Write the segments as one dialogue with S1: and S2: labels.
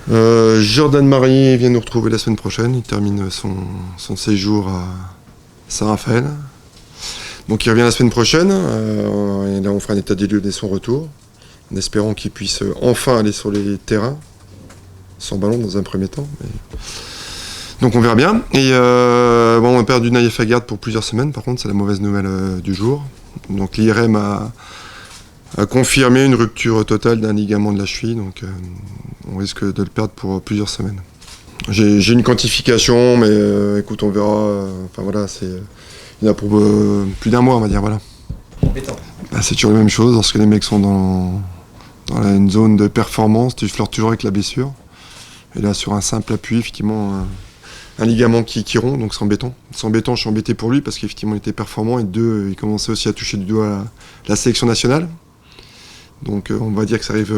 S1: Jordan Marier vient nous retrouver la semaine prochaine. Il termine son séjour à Saint-Raphaël. Donc il revient la semaine prochaine. Et là, on fera un état des lieux dès son retour, en espérant qu'il puisse enfin aller sur les terrains, sans ballon dans un premier temps. Donc on verra bien. Et on a perdu Naïef Aguerd pour plusieurs semaines. Par contre, c'est la mauvaise nouvelle du jour. Donc l'IRM a confirmé une rupture totale d'un ligament de la cheville. Donc on risque de le perdre pour plusieurs semaines. J'ai une quantification, mais écoute, on verra. Il y en a pour plus d'un mois, on va dire. Voilà. C'est toujours la même chose. Lorsque les mecs sont dans une zone de performance, tu flirtes toujours avec la blessure. Et là, sur un simple appui, effectivement, un ligament qui rompt, donc c'est embêtant. C'est embêtant, je suis embêté pour lui parce qu'effectivement, il était performant et il commençait aussi à toucher du doigt la sélection nationale. Donc on va dire que ça arrive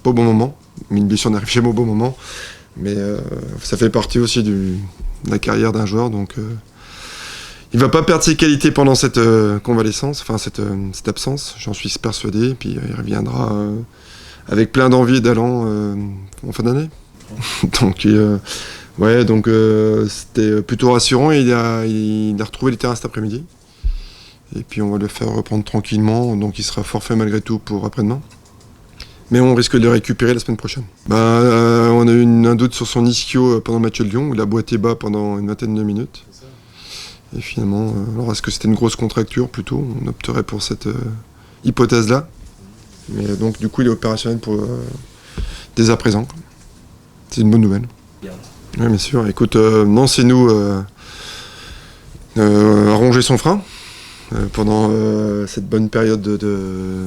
S1: pas au bon moment, mais une blessure n'arrive jamais au bon moment. Mais ça fait partie aussi de la carrière d'un joueur, donc il va pas perdre ses qualités pendant cette convalescence, enfin cette absence, j'en suis persuadé, puis il reviendra avec plein d'envie et d'allant en fin d'année. Donc c'était plutôt rassurant et il a retrouvé les terrains cet après-midi. Et puis on va le faire reprendre tranquillement, donc il sera forfait malgré tout pour après-demain. Mais on risque de le récupérer la semaine prochaine. On a eu un doute sur son ischio pendant le match de Lyon, où il a boité bas pendant une vingtaine de minutes. Et finalement, alors est-ce que c'était une grosse contracture plutôt? On opterait pour cette hypothèse-là. Mais donc du coup il est opérationnel dès à présent. C'est une bonne nouvelle. Oui, bien sûr. Écoute, non, c'est nous à ronger son frein. Pendant cette bonne période de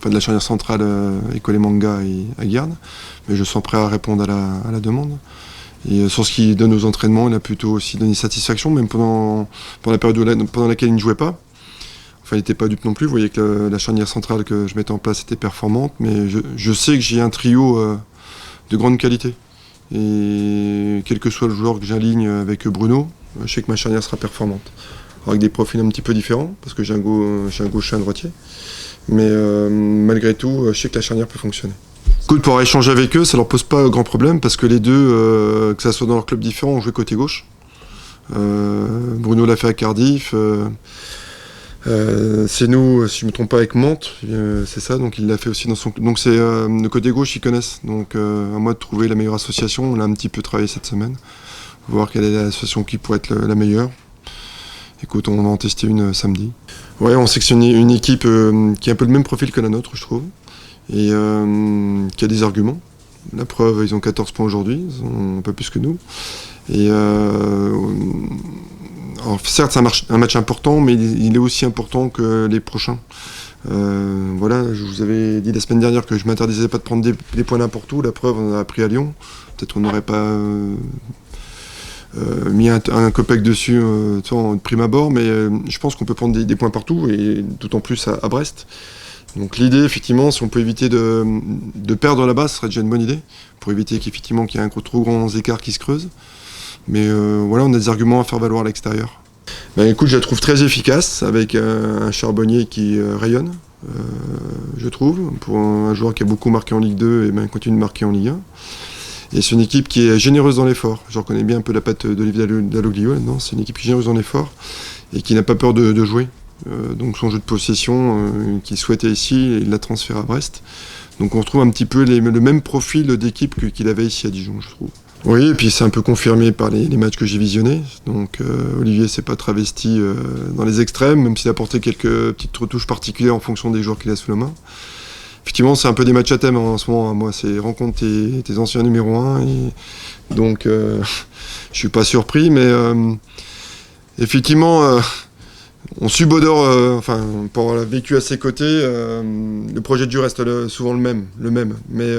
S1: la charnière centrale Ekole-Manga et Aguerd, mais je sens prêt à répondre à la demande. Et sur ce qu'il donne aux entraînements, il a plutôt aussi donné satisfaction, même pendant la période pendant laquelle il ne jouait pas. Enfin, il n'était pas dupe non plus. Vous voyez que la charnière centrale que je mettais en place était performante, mais je sais que j'ai un trio de grande qualité. Et quel que soit le joueur que j'aligne avec Bruno, je sais que ma charnière sera performante. Avec des profils un petit peu différents, parce que j'ai un gaucher et un droitier. Mais malgré tout, je sais que la charnière peut fonctionner. Écoute, pour échanger avec eux, ça leur pose pas grand problème, parce que les deux, que ça soit dans leur club différent, ont joué côté gauche. Bruno l'a fait à Cardiff. C'est nous, si je ne me trompe pas, avec Mantes, c'est ça, donc il l'a fait aussi dans son... Donc c'est le côté gauche, ils connaissent. Donc à moi de trouver la meilleure association, on l'a un petit peu travaillé cette semaine. Voir quelle est l'association qui pourrait être la meilleure. Écoute, on va en tester une samedi. Ouais, on sectionne une équipe qui a un peu le même profil que la nôtre, je trouve, et qui a des arguments. La preuve, ils ont 14 points aujourd'hui, ils ont un peu plus que nous. Et alors, certes, c'est un match important, mais il est aussi important que les prochains. Voilà, je vous avais dit la semaine dernière que je ne m'interdisais pas de prendre des points n'importe où. La preuve, on en a pris à Lyon. Peut-être qu'on n'aurait pas... mis un copec dessus de prime abord, mais je pense qu'on peut prendre des points partout, et d'autant plus à Brest. Donc l'idée, effectivement, si on peut éviter de perdre là-bas, ce serait déjà une bonne idée, pour éviter qu'il y ait un trop grands écarts qui se creusent. Mais voilà, on a des arguments à faire valoir à l'extérieur. Écoute, je la trouve très efficace, avec un Charbonnier qui rayonne, je trouve, pour un joueur qui a beaucoup marqué en Ligue 2 et continue de marquer en Ligue 1. Et c'est une équipe qui est généreuse dans l'effort. Je reconnais bien un peu la patte d'Olivier Dalloglio là-dedans. C'est une équipe qui est généreuse dans l'effort et qui n'a pas peur de jouer. Donc son jeu de possession qu'il souhaitait ici, il l'a transféré à Brest. Donc on retrouve un petit peu le même profil d'équipe qu'il avait ici à Dijon, je trouve. Oui, et puis c'est un peu confirmé par les matchs que j'ai visionnés. Donc Olivier s'est pas travesti dans les extrêmes, même s'il a apporté quelques petites retouches particulières en fonction des joueurs qu'il a sous la main. Effectivement, c'est un peu des matchs à thème en ce moment. Moi, c'est rencontre tes anciens numéro 1. Et donc, je suis pas surpris, mais effectivement, on subodore, pour avoir vécu à ses côtés, le projet de jeu reste souvent le même. Mais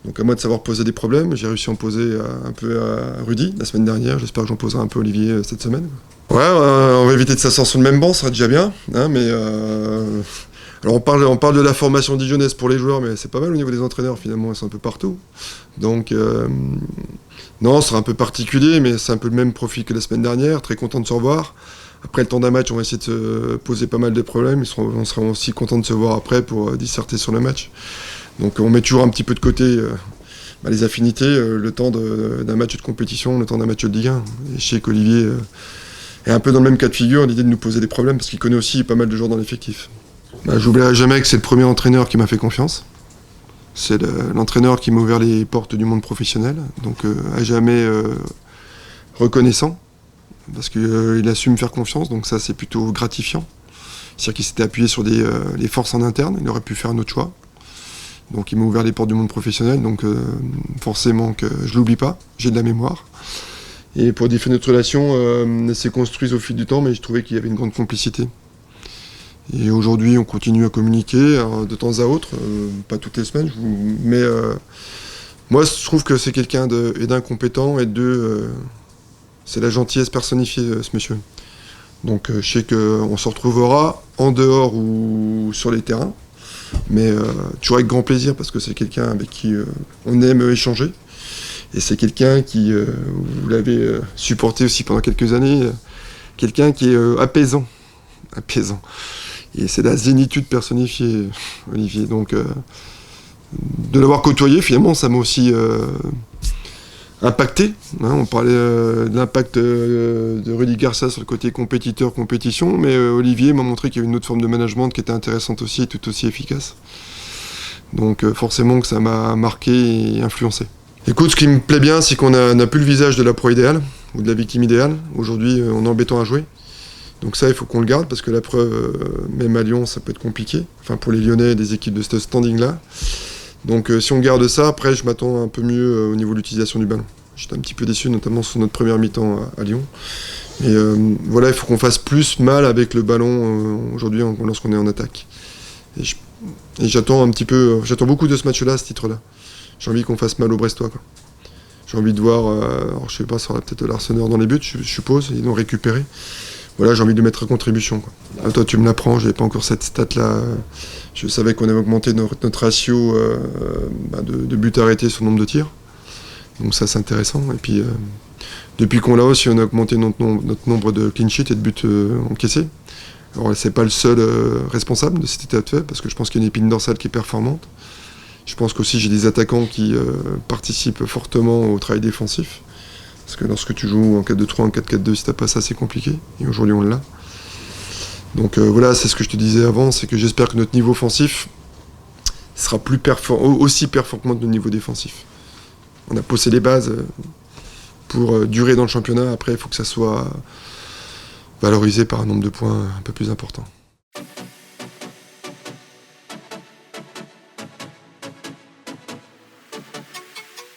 S1: donc, à moi de savoir poser des problèmes. J'ai réussi à en poser un peu à Rudy la semaine dernière. J'espère que j'en poserai un peu à Olivier cette semaine. Ouais, on va éviter de s'asseoir sur le même banc, ça sera déjà bien. Hein, mais. Alors on parle de la formation dijonnaise pour les joueurs, mais c'est pas mal au niveau des entraîneurs, finalement, ils sont un peu partout. Donc non, ce sera un peu particulier, mais c'est un peu le même profil que la semaine dernière, très content de se revoir. Après le temps d'un match, on va essayer de se poser pas mal de problèmes, on sera aussi content de se voir après pour disserter sur le match. Donc on met toujours un petit peu de côté les affinités, le temps d'un match de compétition, le temps d'un match de Ligue 1. Et je sais qu'Olivier est un peu dans le même cas de figure, l'idée de nous poser des problèmes, parce qu'il connaît aussi pas mal de joueurs dans l'effectif. J'oublierai jamais que c'est le premier entraîneur qui m'a fait confiance. C'est l'entraîneur qui m'a ouvert les portes du monde professionnel, donc à jamais reconnaissant, parce qu'il a su me faire confiance, donc ça c'est plutôt gratifiant. C'est-à-dire qu'il s'était appuyé sur les forces en interne, il aurait pu faire un autre choix. Donc il m'a ouvert les portes du monde professionnel, donc forcément que je l'oublie pas, j'ai de la mémoire. Et pour définir notre relation, elle s'est construite au fil du temps, mais je trouvais qu'il y avait une grande complicité. Et aujourd'hui, on continue à communiquer de temps à autre, pas toutes les semaines, mais moi je trouve que c'est quelqu'un d'un compétent et c'est la gentillesse personnifiée, ce monsieur. Donc je sais qu'on se retrouvera en dehors ou sur les terrains, mais toujours avec grand plaisir parce que c'est quelqu'un avec qui on aime échanger. Et c'est quelqu'un qui, vous l'avez supporté aussi pendant quelques années, quelqu'un qui est apaisant. Et c'est la zénitude personnifiée, Olivier. Donc de l'avoir côtoyé, finalement, ça m'a aussi impacté. Hein. On parlait de l'impact de Rudy Garcia sur le côté compétiteur-compétition, mais Olivier m'a montré qu'il y avait une autre forme de management qui était intéressante aussi et tout aussi efficace. Donc forcément que ça m'a marqué et influencé. Écoute, ce qui me plaît bien, c'est qu'on n'a plus le visage de la proie idéale ou de la victime idéale. Aujourd'hui, on est embêtant à jouer. Donc ça, il faut qu'on le garde parce que la preuve, même à Lyon, ça peut être compliqué. Enfin, pour les Lyonnais, des équipes de ce standing-là. Donc si on garde ça, après, je m'attends un peu mieux au niveau de l'utilisation du ballon. J'étais un petit peu déçu, notamment sur notre première mi-temps à Lyon. Et voilà, il faut qu'on fasse plus mal avec le ballon aujourd'hui lorsqu'on est en attaque. Et j'attends un petit peu, j'attends beaucoup de ce match-là, à ce titre-là. J'ai envie qu'on fasse mal aux Brestois, quoi. J'ai envie de voir, alors je sais pas, ça aura peut-être l'Arseneur dans les buts, je suppose, ils l'ont récupéré. Voilà, j'ai envie de mettre à contribution, quoi. Ah, toi, tu me l'apprends, j'avais pas encore cette stat-là. Je savais qu'on avait augmenté notre ratio de buts arrêtés sur le nombre de tirs. Donc ça, c'est intéressant. Et puis, depuis qu'on l'a aussi, on a augmenté notre nombre de clean sheets et de buts encaissés. Alors, c'est pas le seul responsable de cet état de fait, parce que je pense qu'il y a une épine dorsale qui est performante. Je pense qu'aussi j'ai des attaquants qui participent fortement au travail défensif. Parce que lorsque tu joues en 4-2-3, en 4-4-2, si t'as pas ça, c'est compliqué. Et aujourd'hui, on l'a. Donc voilà, c'est ce que je te disais avant, c'est que j'espère que notre niveau offensif sera aussi performant que notre niveau défensif. On a posé les bases pour durer dans le championnat. Après, il faut que ça soit valorisé par un nombre de points un peu plus important.